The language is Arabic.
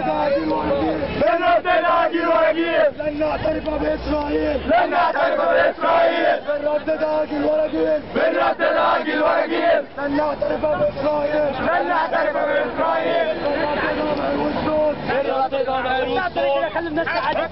هاجر وأجير. بنردد هاجر وأجير. لن نعترف بإسرائيل. لن نعترف بإسرائيل. بنردد هاجر وأجير. بنردد هاجر وأجير. لن نعترف بإسرائيل. لن نعترف بإسرائيل. بنردد مع الوسطى. خلي الناس تعدي.